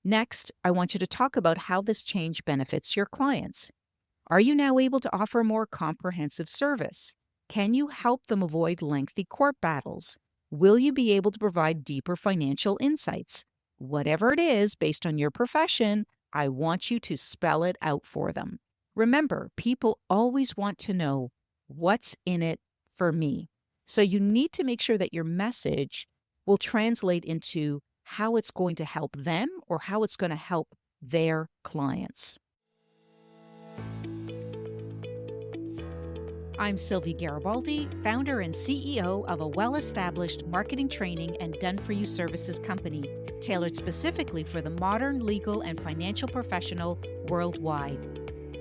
Next, I want you to talk about how this change benefits your clients. Are you now able to offer more comprehensive service? Can you help them avoid lengthy court battles? Will you be able to provide deeper financial insights? Whatever it is, based on your profession, I want you to spell it out for them. Remember, people always want to know what's in it for me. So you need to make sure that your message will translate into how it's going to help them or how it's going to help their clients. I'm Sylvia Garibaldi, founder and CEO of a well-established marketing training and done-for-you services company, tailored specifically for the modern legal and financial professional worldwide.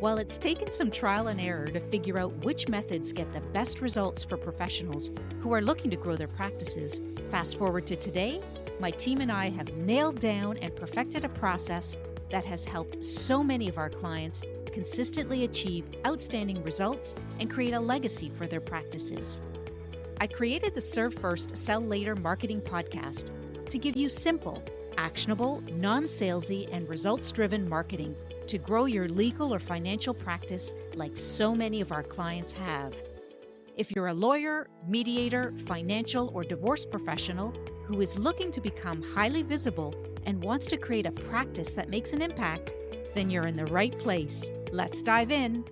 While it's taken some trial and error to figure out which methods get the best results for professionals who are looking to grow their practices, fast forward to today, my team and I have nailed down and perfected a process that has helped so many of our clients consistently achieve outstanding results and create a legacy for their practices. I created the Serve First, Sell Later marketing podcast to give you simple, actionable, non-salesy, and results-driven marketing to grow your legal or financial practice like so many of our clients have. If you're a lawyer, mediator, financial, or divorce professional who is looking to become highly visible and wants to create a practice that makes an impact, then you're in the right place. Let's dive in.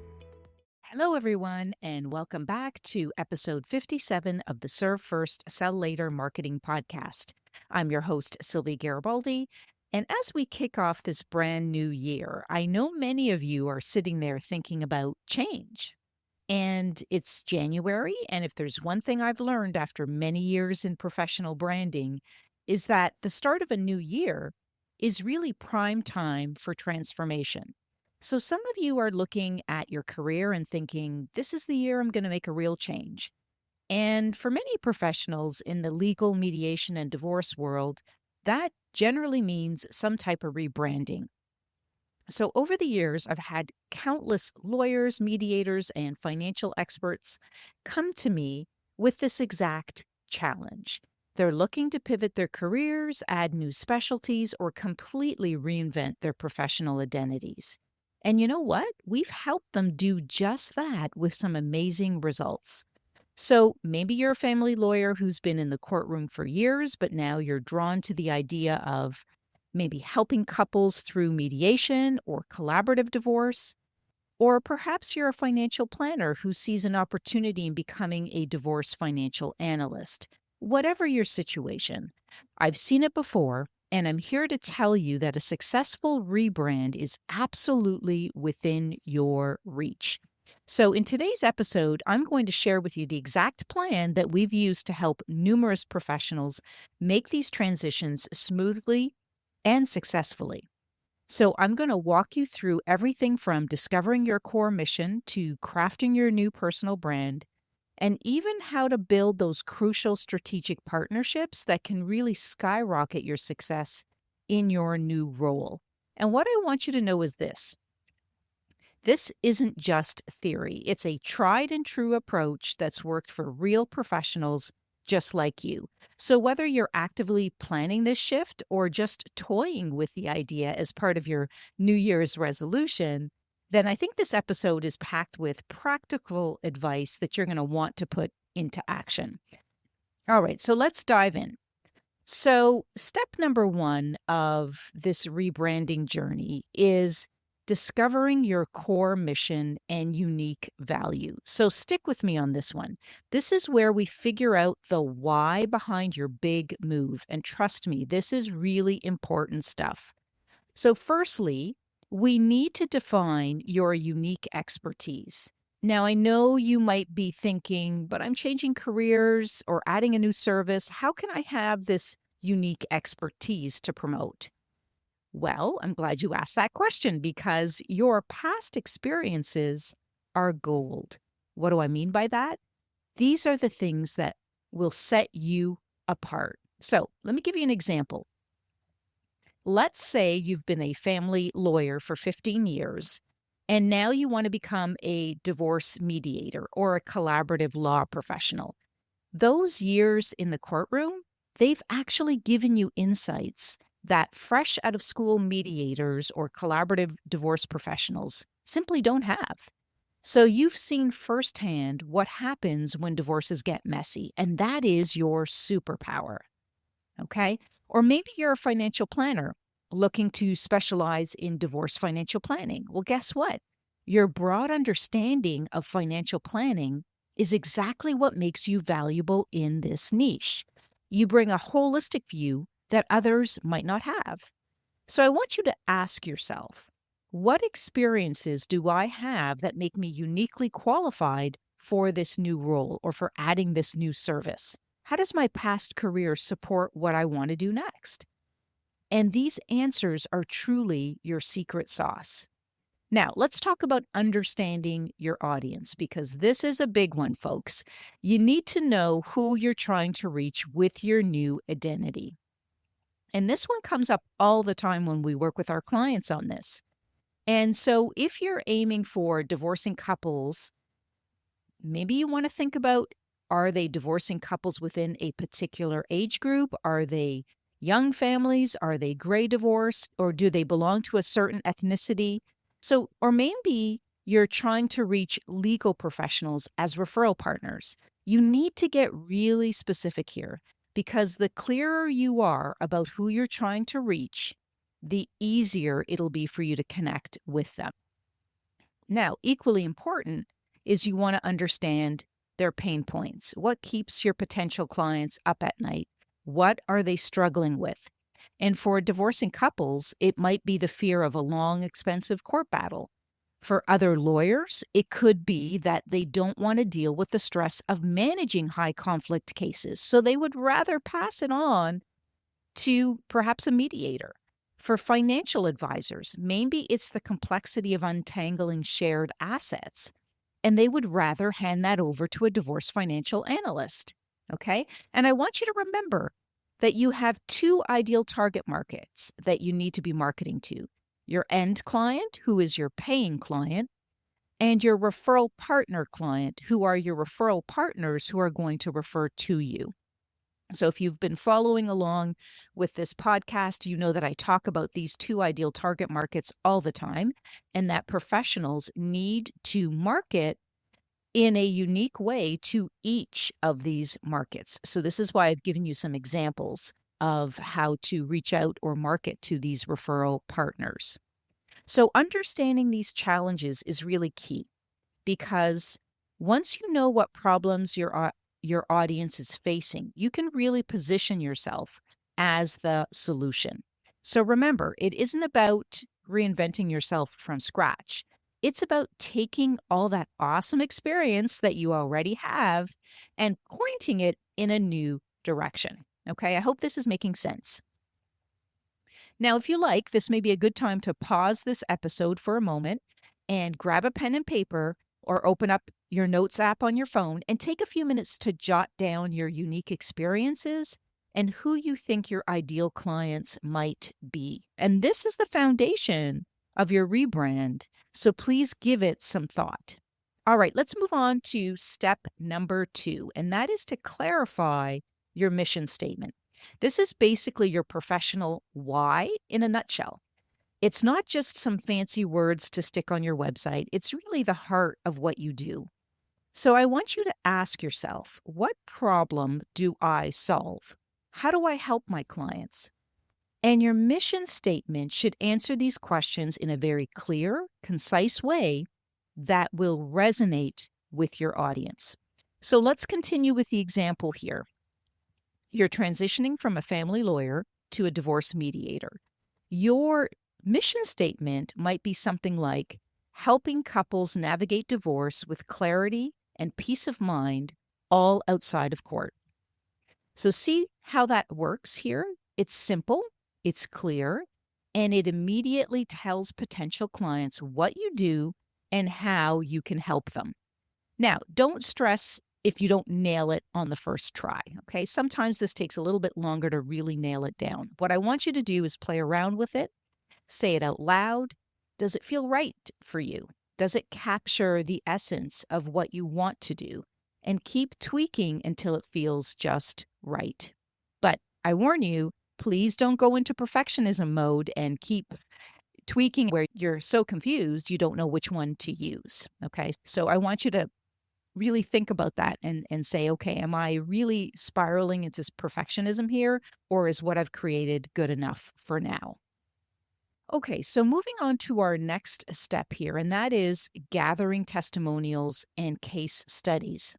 Hello, everyone, and welcome back to episode 57 of the Serve First, Sell Later marketing podcast. I'm your host, Sylvia Garibaldi, and as we kick off this brand new year, I know many of you are sitting there thinking about change. And it's January, and if there's one thing I've learned after many years in professional branding, is that the start of a new year is really prime time for transformation. So some of you are looking at your career and thinking, this is the year I'm going to make a real change. And for many professionals in the legal, mediation, and divorce world, that generally means some type of rebranding. So over the years, I've had countless lawyers, mediators, and financial experts come to me with this exact challenge. They're looking to pivot their careers, add new specialties, or completely reinvent their professional identities. And you know what? We've helped them do just that with some amazing results. So maybe you're a family lawyer who's been in the courtroom for years, but now you're drawn to the idea of maybe helping couples through mediation or collaborative divorce. Or perhaps you're a financial planner who sees an opportunity in becoming a divorce financial analyst. Whatever your situation, I've seen it before, and I'm here to tell you that a successful rebrand is absolutely within your reach. So in today's episode, I'm going to share with you the exact plan that we've used to help numerous professionals make these transitions smoothly and successfully. So I'm going to walk you through everything from discovering your core mission to crafting your new personal brand, and even how to build those crucial strategic partnerships that can really skyrocket your success in your new role. And what I want you to know is this. This isn't just theory. It's a tried and true approach that's worked for real professionals just like you. So whether you're actively planning this shift or just toying with the idea as part of your New Year's resolution, then I think this episode is packed with practical advice that you're going to want to put into action. All right, so let's dive in. So step number one of this rebranding journey is discovering your core mission and unique value. So stick with me on this one. This is where we figure out the why behind your big move. And trust me, this is really important stuff. So firstly, we need to define your unique expertise. Now, I know you might be thinking, but I'm changing careers or adding a new service. How can I have this unique expertise to promote? Well, I'm glad you asked that question because your past experiences are gold. What do I mean by that? These are the things that will set you apart. So let me give you an example. Let's say you've been a family lawyer for 15 years, and now you want to become a divorce mediator or a collaborative law professional. Those years in the courtroom, they've actually given you insights that fresh out of school mediators or collaborative divorce professionals simply don't have. So you've seen firsthand what happens when divorces get messy, and that is your superpower. Okay. Or maybe you're a financial planner looking to specialize in divorce financial planning. Well, guess what? Your broad understanding of financial planning is exactly what makes you valuable in this niche. You bring a holistic view that others might not have. So I want you to ask yourself, what experiences do I have that make me uniquely qualified for this new role or for adding this new service? How does my past career support what I want to do next? And these answers are truly your secret sauce. Now, let's talk about understanding your audience because this is a big one, folks. You need to know who you're trying to reach with your new identity. And this one comes up all the time when we work with our clients on this. And so, if you're aiming for divorcing couples, maybe you want to think about, are they divorcing couples within a particular age group? Are they young families? Are they gray divorced? Or do they belong to a certain ethnicity? So, or maybe you're trying to reach legal professionals as referral partners. You need to get really specific here because the clearer you are about who you're trying to reach, the easier it'll be for you to connect with them. Now, equally important is you want to understand their pain points. What keeps your potential clients up at night? What are they struggling with? And for divorcing couples, it might be the fear of a long, expensive court battle. For other lawyers, it could be that they don't want to deal with the stress of managing high conflict cases, so they would rather pass it on to perhaps a mediator. For financial advisors, maybe it's the complexity of untangling shared assets, and they would rather hand that over to a divorce financial analyst. Okay. And I want you to remember that you have two ideal target markets that you need to be marketing to: your end client, who is your paying client, and your referral partner client, who are your referral partners who are going to refer to you. So if you've been following along with this podcast, you know that I talk about these two ideal target markets all the time, and that professionals need to market in a unique way to each of these markets. So this is why I've given you some examples of how to reach out or market to these referral partners. So understanding these challenges is really key because once you know what problems your audience is facing, you can really position yourself as the solution. So remember, it isn't about reinventing yourself from scratch. It's about taking all that awesome experience that you already have and pointing it in a new direction. Okay, I hope this is making sense. Now, if you like, this may be a good time to pause this episode for a moment and grab a pen and paper or open up your notes app on your phone and take a few minutes to jot down your unique experiences and who you think your ideal clients might be. And this is the foundation of your rebrand, so please give it some thought. All right, let's move on to step number 2, and that is to clarify your mission statement. This is basically your professional why in a nutshell. It's not just some fancy words to stick on your website. It's really the heart of what you do. So I want you to ask yourself, what problem do I solve? How do I help my clients? And your mission statement should answer these questions in a very clear, concise way that will resonate with your audience. So let's continue with the example here. You're transitioning from a family lawyer to a divorce mediator. Your mission statement might be something like helping couples navigate divorce with clarity and peace of mind, all outside of court. So see how that works here? It's simple, it's clear, and it immediately tells potential clients what you do and how you can help them. Now, don't stress if you don't nail it on the first try, okay? Sometimes this takes a little bit longer to really nail it down. What I want you to do is play around with it, say it out loud. Does it feel right for you? Does it capture the essence of what you want to do? And keep tweaking until it feels just right. But I warn you, Please don't go into perfectionism mode and keep tweaking where you're so confused you don't know which one to use. Okay. So I want you to really think about that and say, okay, am I really spiraling into perfectionism here, or is what I've created good enough for now? Okay, so moving on to our next step here, and that is gathering testimonials and case studies.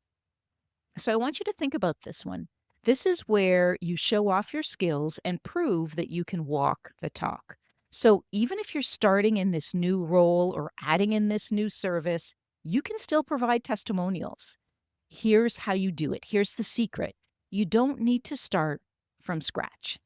So I want you to think about this one. This is where you show off your skills and prove that you can walk the talk. So even if you're starting in this new role or adding in this new service, you can still provide testimonials. Here's how you do it. Here's the secret. You don't need to start from scratch.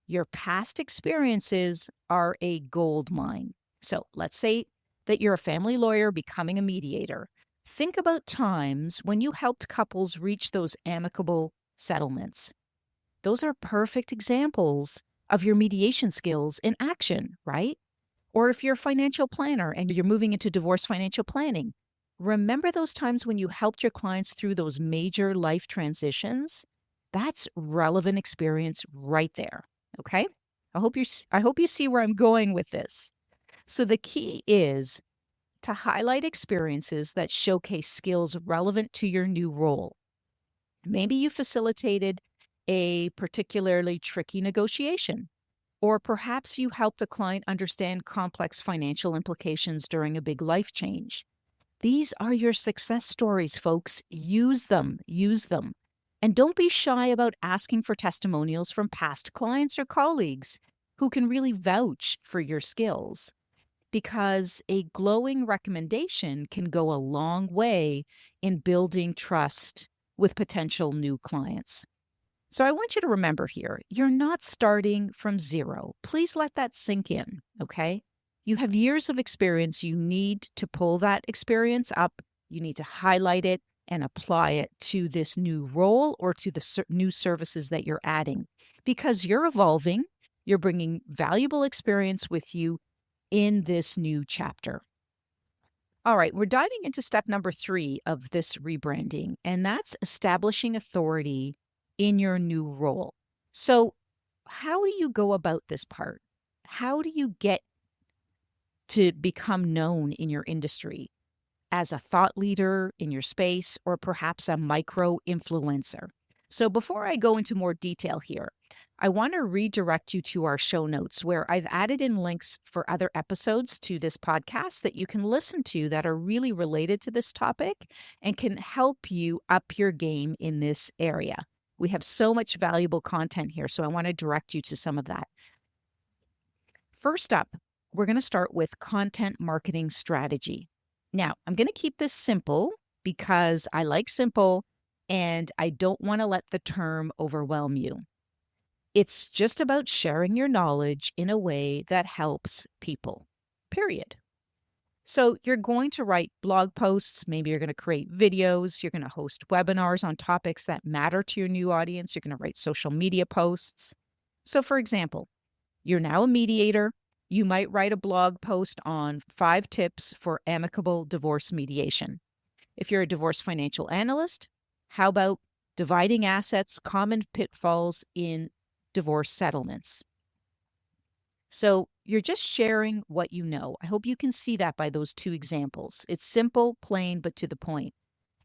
Your past experiences are a gold mine. So let's say that you're a family lawyer becoming a mediator. Think about times when you helped couples reach those amicable settlements. Those are perfect examples of your mediation skills in action, right? Or if you're a financial planner and you're moving into divorce financial planning, remember those times when you helped your clients through those major life transitions? That's relevant experience right there. Okay? I hope you see where I'm going with this. So the key is to highlight experiences that showcase skills relevant to your new role. Maybe you facilitated a particularly tricky negotiation, or perhaps you helped a client understand complex financial implications during a big life change. These are your success stories, folks. Use them, use them. And don't be shy about asking for testimonials from past clients or colleagues who can really vouch for your skills, because a glowing recommendation can go a long way in building trust with potential new clients. So I want you to remember here, you're not starting from zero. Please let that sink in, okay? You have years of experience. You need to pull that experience up. You need to highlight it and apply it to this new role or to the new services that you're adding, because you're evolving. You're bringing valuable experience with you in this new chapter. All right, we're diving into step number 3 of this rebranding, and that's establishing authority in your new role. So, how do you go about this part? How do you get to become known in your industry as a thought leader in your space, or perhaps a micro influencer? So, before I go into more detail here, I want to redirect you to our show notes where I've added in links for other episodes to this podcast that you can listen to that are really related to this topic and can help you up your game in this area. We have so much valuable content here, so I want to direct you to some of that. First up, we're going to start with content marketing strategy. Now, I'm going to keep this simple because I like simple and I don't want to let the term overwhelm you. It's just about sharing your knowledge in a way that helps people, period. So you're going to write blog posts, maybe you're going to create videos, you're going to host webinars on topics that matter to your new audience, you're going to write social media posts. So for example, you're now a mediator. You might write a blog post on 5 tips for amicable divorce mediation. If you're a divorce financial analyst, how about dividing assets, common pitfalls in divorce settlements? So you're just sharing what you know. I hope you can see that by those 2 examples. It's simple, plain, but to the point.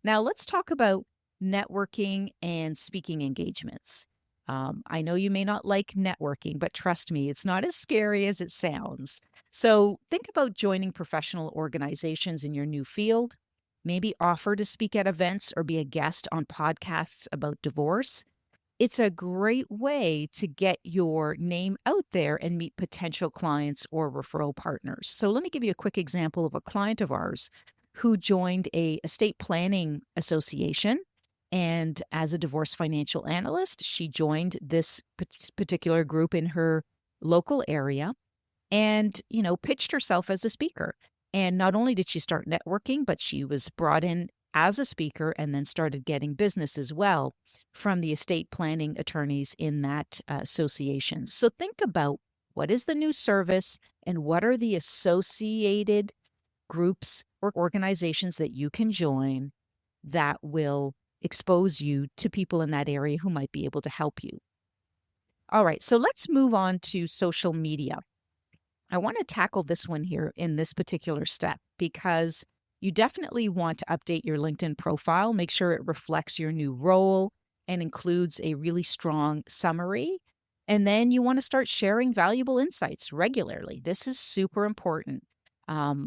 Now let's talk about networking and speaking engagements. I know you may not like networking, but trust me, it's not as scary as it sounds. So think about joining professional organizations in your new field. Maybe offer to speak at events or be a guest on podcasts about divorce. It's a great way to get your name out there and meet potential clients or referral partners. So let me give you a quick example of a client of ours who joined a estate planning association. And as a divorce financial analyst, she joined this particular group in her local area and, pitched herself as a speaker. And not only did she start networking, but she was brought in as a speaker and then started getting business as well from the estate planning attorneys in that association. So think about what is the new service and what are the associated groups or organizations that you can join that will expose you to people in that area who might be able to help you. All right, so let's move on to social media. I want to tackle this one here in this particular step because you definitely want to update your LinkedIn profile, make sure it reflects your new role and includes a really strong summary. And then you want to start sharing valuable insights regularly. This is super important.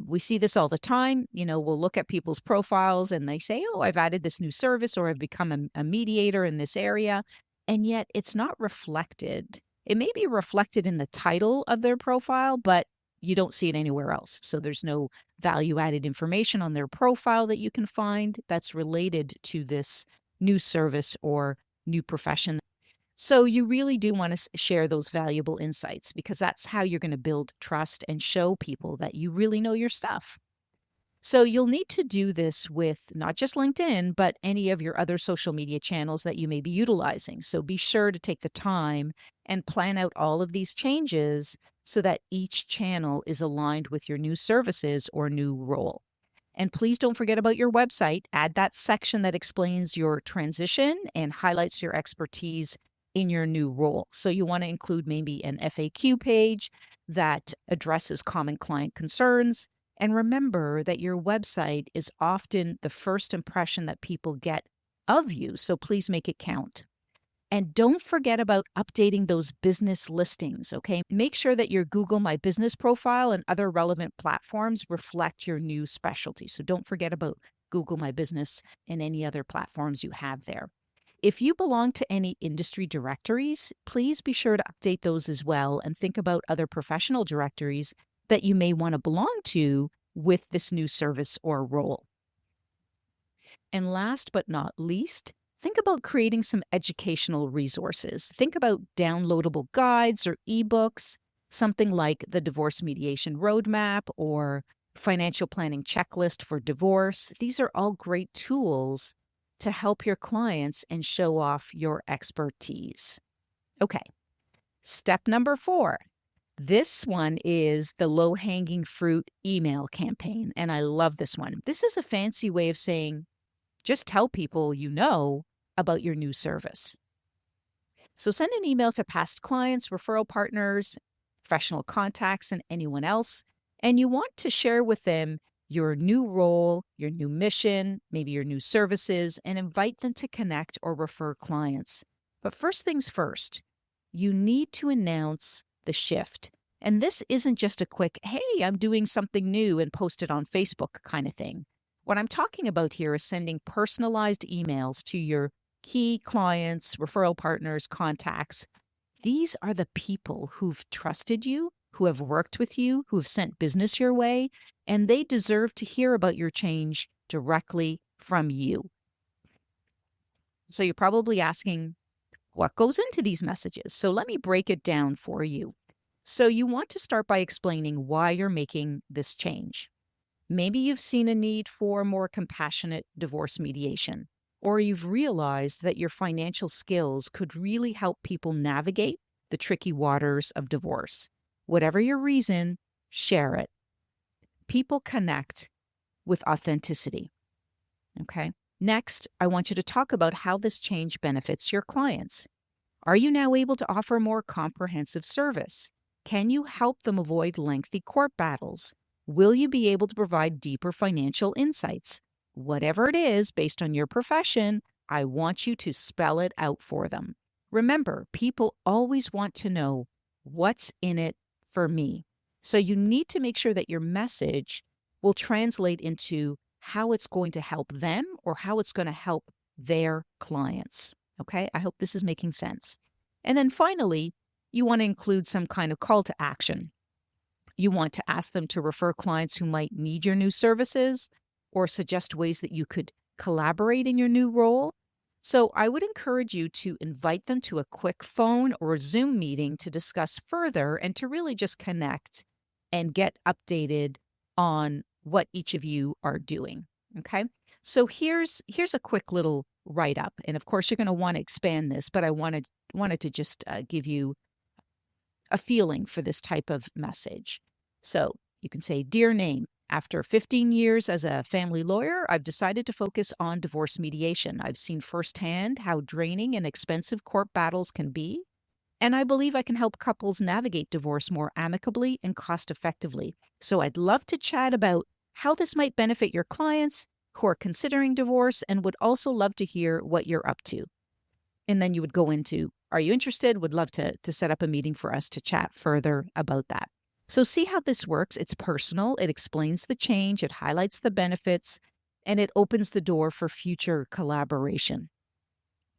We see this all the time. We'll look at people's profiles and they say, oh, I've added this new service or I've become a mediator in this area. And yet it's not reflected. It may be reflected in the title of their profile, but you don't see it anywhere else. So there's no value added information on their profile that you can find that's related to this new service or new profession. So you really do want to share those valuable insights because that's how you're going to build trust and show people that you really know your stuff. So you'll need to do this with not just LinkedIn, but any of your other social media channels that you may be utilizing. So be sure to take the time and plan out all of these changes so that each channel is aligned with your new services or new role. And please don't forget about your website. Add that section that explains your transition and highlights your expertise in your new role. So you want to include maybe an FAQ page that addresses common client concerns. And remember that your website is often the first impression that people get of you. So please make it count. And don't forget about updating those business listings, okay? Make sure that your Google My Business profile and other relevant platforms reflect your new specialty. So don't forget about Google My Business and any other platforms you have there. If you belong to any industry directories, please be sure to update those as well and think about other professional directories that you may want to belong to with this new service or role. And last but not least, think about creating some educational resources. Think about downloadable guides or ebooks, something like the Divorce Mediation Roadmap or Financial Planning Checklist for Divorce. These are all great tools to help your clients and show off your expertise. Okay, step number 4. This one is the low-hanging fruit email campaign, and I love this one. This is a fancy way of saying, just tell people you know about your new service. So send an email to past clients, referral partners, professional contacts, and anyone else, and you want to share with them your new role, your new mission, maybe your new services, and invite them to connect or refer clients. But first things first, you need to announce the shift. And this isn't just a quick, hey, I'm doing something new and post it on Facebook kind of thing. What I'm talking about here is sending personalized emails to your key clients, referral partners, contacts. These are the people who've trusted you, who have worked with you, who have sent business your way, and they deserve to hear about your change directly from you. So you're probably asking, what goes into these messages? So let me break it down for you. So you want to start by explaining why you're making this change. Maybe you've seen a need for more compassionate divorce mediation, or you've realized that your financial skills could really help people navigate the tricky waters of divorce. Whatever your reason, share it. People connect with authenticity. Okay. Next, I want you to talk about how this change benefits your clients. Are you now able to offer more comprehensive service? Can you help them avoid lengthy court battles? Will you be able to provide deeper financial insights? Whatever it is, based on your profession, I want you to spell it out for them. Remember, people always want to know what's in it for me. So you need to make sure that your message will translate into how it's going to help them or how it's going to help their clients. Okay, I hope this is making sense. And then finally, you want to include some kind of call to action. You want to ask them to refer clients who might need your new services or suggest ways that you could collaborate in your new role. So I would encourage you to invite them to a quick phone or Zoom meeting to discuss further and to really just connect and get updated on what each of you are doing. Okay, so here's a quick little write-up. And of course, you're going to want to expand this, but I wanted to just give you a feeling for this type of message. So you can say, "Dear Name, after 15 years as a family lawyer, I've decided to focus on divorce mediation. I've seen firsthand how draining and expensive court battles can be, And I believe I can help couples navigate divorce more amicably and cost effectively. So I'd love to chat about how this might benefit your clients who are considering divorce and would also love to hear what you're up to. And then you would go into, are you interested? Would love to set up a meeting for us to chat further about that. So see how this works. It's personal. It explains the change. It highlights the benefits and it opens the door for future collaboration.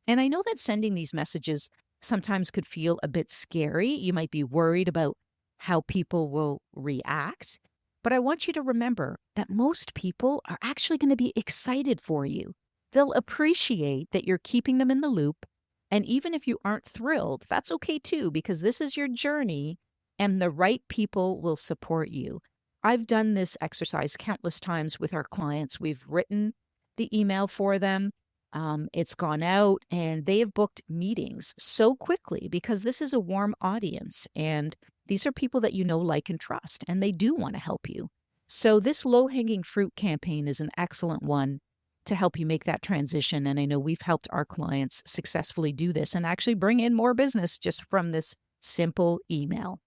And I know that sending these messages sometimes could feel a bit scary. You might be worried about how people will react. But I want you to remember that most people are actually going to be excited for you. They'll appreciate that you're keeping them in the loop. And even if you aren't thrilled, that's okay too, because this is your journey and the right people will support you. I've done this exercise countless times with our clients. We've written the email for them. It's gone out and they have booked meetings so quickly because this is a warm audience and these are people that you know, like, and trust, and they do want to help you. So this low-hanging fruit campaign is an excellent one to help you make that transition. And I know we've helped our clients successfully do this and actually bring in more business just from this simple email.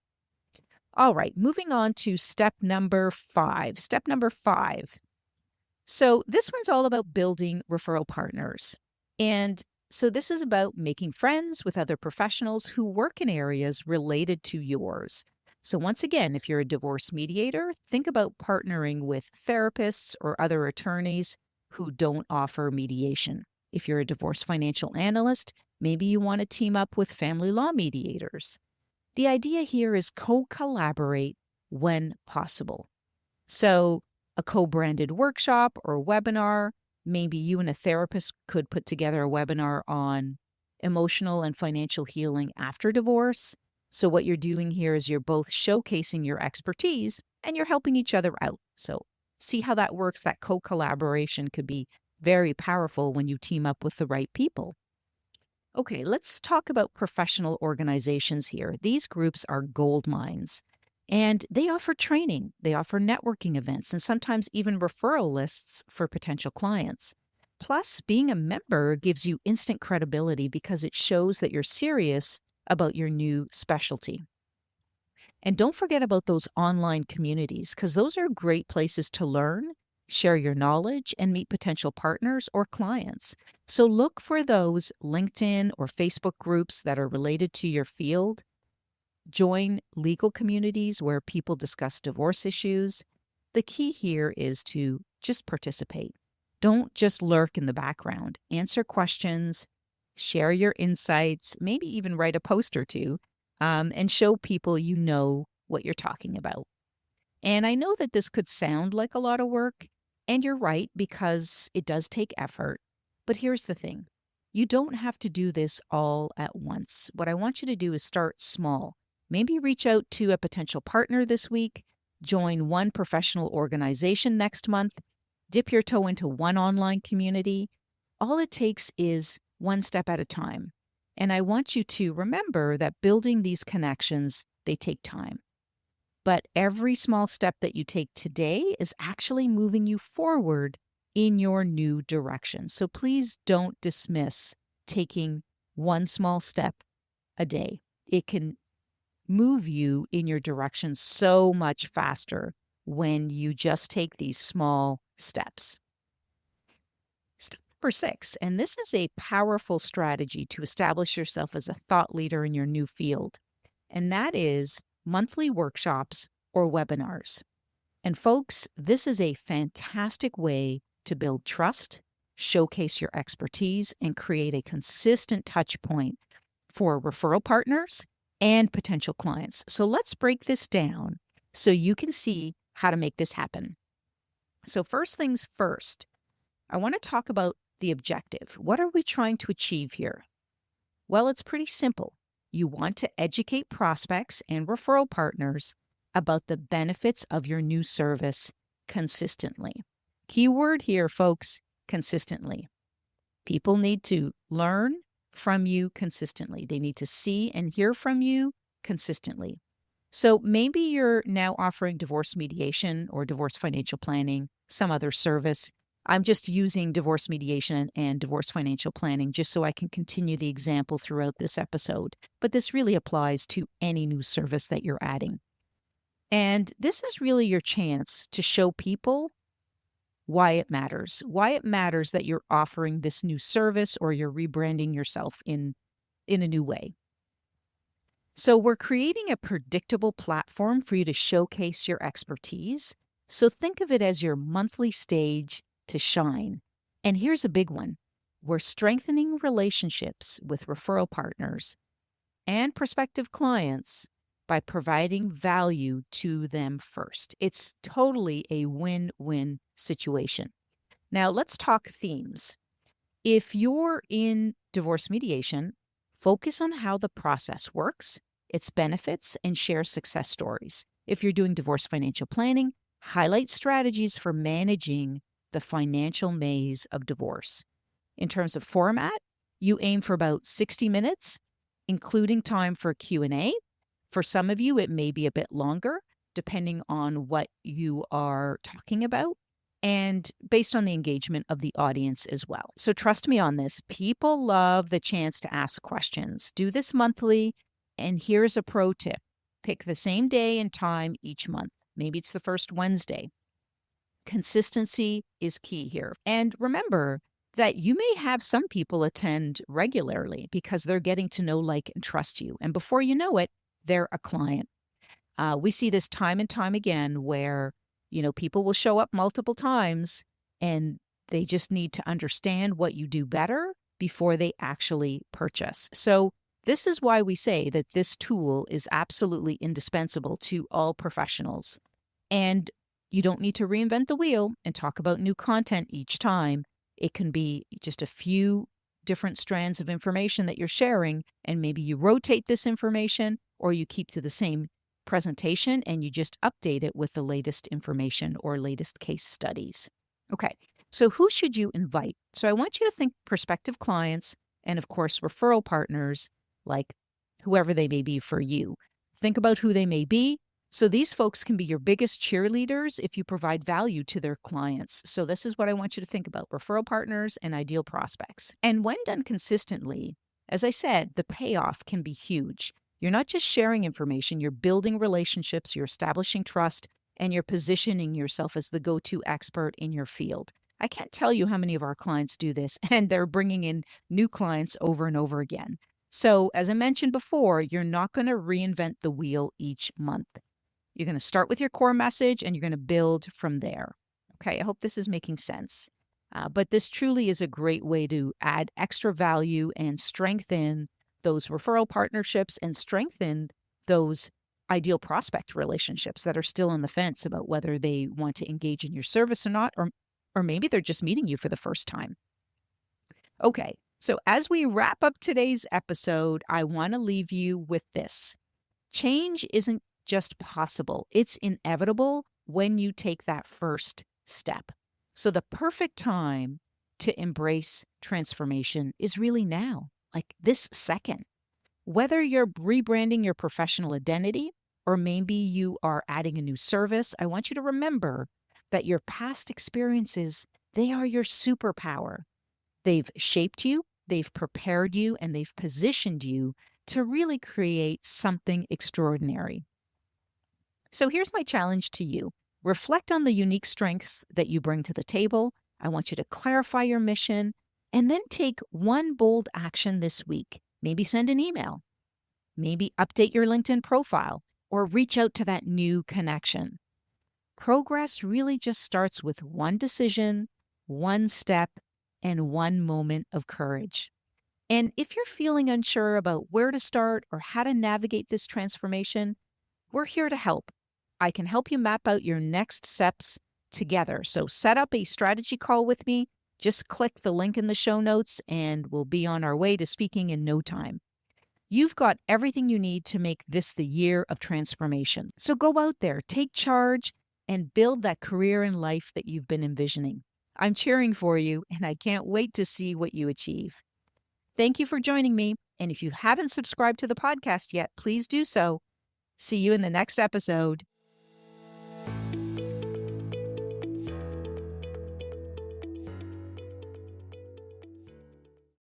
All right, moving on to step number 5. Step number 5. So this one's all about building referral partners. And so this is about making friends with other professionals who work in areas related to yours. So once again, if you're a divorce mediator, think about partnering with therapists or other attorneys who don't offer mediation. If you're a divorce financial analyst, maybe you want to team up with family law mediators. The idea here is co-collaborate when possible. So a co-branded workshop or webinar, maybe you and a therapist could put together a webinar on emotional and financial healing after divorce. So what you're doing here is you're both showcasing your expertise and you're helping each other out. So see how that works. That co-collaboration could be very powerful when you team up with the right people. Okay, let's talk about professional organizations here. These groups are gold mines, and they offer training, they offer networking events, and sometimes even referral lists for potential clients. Plus, being a member gives you instant credibility because it shows that you're serious about your new specialty. And don't forget about those online communities, because those are great places to learn, share your knowledge, and meet potential partners or clients. So look for those LinkedIn or Facebook groups that are related to your field. Join legal communities where people discuss divorce issues. The key here is to just participate. Don't just lurk in the background. Answer questions, share your insights, maybe even write a post or two, and show people you know what you're talking about. And I know that this could sound like a lot of work, and you're right, because it does take effort. But here's the thing. You don't have to do this all at once. What I want you to do is start small. Maybe reach out to a potential partner this week, join one professional organization next month, dip your toe into one online community. All it takes is one step at a time. And I want you to remember that building these connections, they take time. But every small step that you take today is actually moving you forward in your new direction. So please don't dismiss taking one small step a day. It can move you in your direction so much faster when you just take these small steps. Step number 6, and this is a powerful strategy to establish yourself as a thought leader in your new field, and that is monthly workshops or webinars. And folks, this is a fantastic way to build trust, showcase your expertise, and create a consistent touch point for referral partners and potential clients. So let's break this down so you can see how to make this happen. So first things first, I want to talk about the objective. What are we trying to achieve here? Well, it's pretty simple. You want to educate prospects and referral partners about the benefits of your new service consistently. Keyword here, folks, consistently. People need to learn from you consistently. They need to see and hear from you consistently. So maybe you're now offering divorce mediation or divorce financial planning, some other service. I'm just using divorce mediation and divorce financial planning just so I can continue the example throughout this episode. But this really applies to any new service that you're adding. And this is really your chance to show people why it matters that you're offering this new service or you're rebranding yourself in a new way. So we're creating a predictable platform for you to showcase your expertise. So think of it as your monthly stage to shine. And here's a big one. We're strengthening relationships with referral partners and prospective clients by providing value to them first. It's totally a win-win situation. Now, let's talk themes. If you're in divorce mediation, focus on how the process works, its benefits, and share success stories. If you're doing divorce financial planning, highlight strategies for managing the financial maze of divorce. In terms of format, you aim for about 60 minutes, including time for Q&A. For some of you, it may be a bit longer, depending on what you are talking about and based on the engagement of the audience as well. So trust me on this. People love the chance to ask questions. Do this monthly, and here's a pro tip. Pick the same day and time each month. Maybe it's the first Wednesday. Consistency is key here. And remember that you may have some people attend regularly because they're getting to know, like, and trust you. And before you know it, they're a client. We see this time and time again where, people will show up multiple times and they just need to understand what you do better before they actually purchase. So this is why we say that this tool is absolutely indispensable to all professionals. And you don't need to reinvent the wheel and talk about new content each time. It can be just a few different strands of information that you're sharing, and maybe you rotate this information or you keep to the same presentation and you just update it with the latest information or latest case studies. Okay, so who should you invite? So I want you to think prospective clients and, of course, referral partners, like whoever they may be for you. Think about who they may be. So these folks can be your biggest cheerleaders if you provide value to their clients. So this is what I want you to think about: referral partners and ideal prospects. And when done consistently, as I said, the payoff can be huge. You're not just sharing information, you're building relationships, you're establishing trust, and you're positioning yourself as the go-to expert in your field. I can't tell you how many of our clients do this, and they're bringing in new clients over and over again. So as I mentioned before, you're not going to reinvent the wheel each month. You're going to start with your core message and you're going to build from there. Okay, I hope this is making sense. But this truly is a great way to add extra value and strengthen those referral partnerships and strengthen those ideal prospect relationships that are still on the fence about whether they want to engage in your service or not, or maybe they're just meeting you for the first time. Okay, so as we wrap up today's episode, I want to leave you with this. Change isn't just possible, it's inevitable when you take that first step. So the perfect time to embrace transformation is really now, like this second. Whether you're rebranding your professional identity or maybe you are adding a new service, I want you to remember that your past experiences, they are your superpower. They've shaped you, they've prepared you, and they've positioned you to really create something extraordinary. So here's my challenge to you. Reflect on the unique strengths that you bring to the table. I want you to clarify your mission and then take one bold action this week. Maybe send an email. Maybe update your LinkedIn profile or reach out to that new connection. Progress really just starts with one decision, one step, and one moment of courage. And if you're feeling unsure about where to start or how to navigate this transformation, we're here to help. I can help you map out your next steps together. So set up a strategy call with me. Just click the link in the show notes and we'll be on our way to speaking in no time. You've got everything you need to make this the year of transformation. So go out there, take charge, and build that career and life that you've been envisioning. I'm cheering for you, and I can't wait to see what you achieve. Thank you for joining me, and if you haven't subscribed to the podcast yet, please do so. See you in the next episode.